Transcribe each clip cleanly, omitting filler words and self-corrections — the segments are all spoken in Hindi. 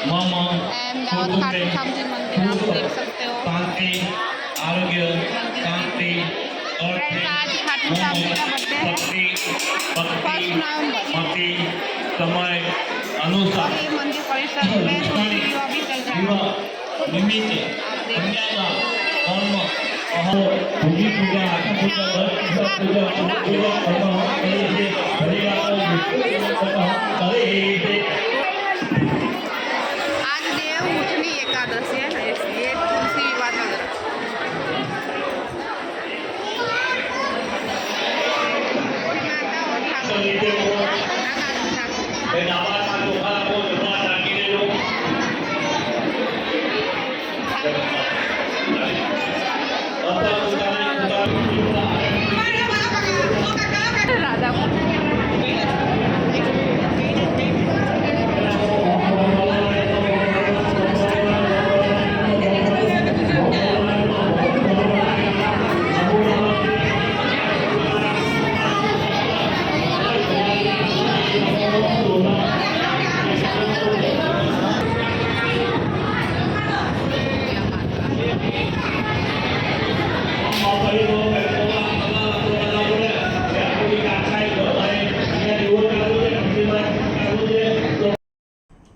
एंड खाटू श्याम जी मंदिर आप देख सकते हो। शांति, आरोग्य, शांति और फ्रेंड्स आज खाटू श्याम जी का बर्थडे है, फर्स्ट नवंबर, समय अनुसार और ये मंदिर परिसर में तुलसी विवाह भी चल रहा है। निमित्त कन्यादान कर्म अहो भूमि पूजा आत्म पूजा घर पूजा पूजा पूजा कर्म करे आज देव उठनी एकादशी है, इसलिए तुलसी विवाह चल रहा है। राधा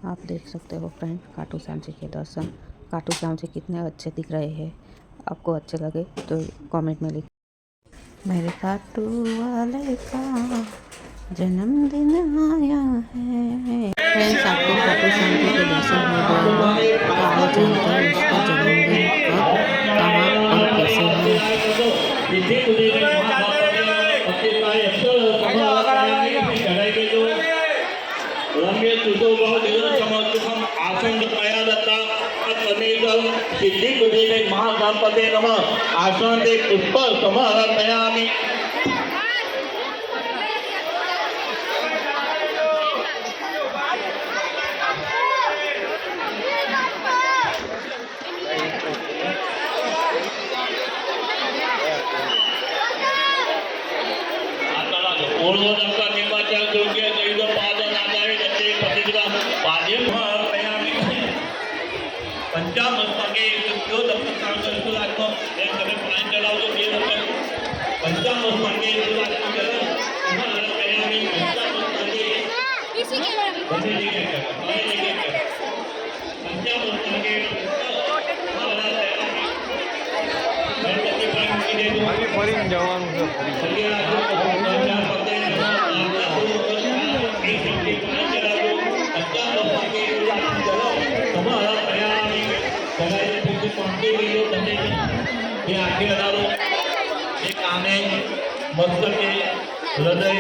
आप देख सकते हो फ्रेंड खाटू श्याम जी के दर्शन। खाटू श्याम जी कितने अच्छे दिख रहे हैं। आपको अच्छे लगे तो कमेंट में लिख। मेरे खाटू वाले का जन्मदिन आया है। फ्रेंड्स आपको खाटू श्याम जी के दर्शन हो गए तो आप जानते हैं उसका जन्मदिन कब, कहाँ और कैसे सिद्धि बुद्धि महागणपते नमः आसन पुष्प समर्पयामि। पंचामृतके जो दत्तकांगस्तु लागतो एक તમે પાણી ચલાવજો બે વખત पंचामृतके जो लागतो ચલો તમારા કયામી पंचामृतके इसी के बने लेके पंचामृतके તમારા કયામી ગણપતિ પાણી દે દો આगे ફરીને જવાનું છે ફરી आखिर एक आने मस्तके हृदय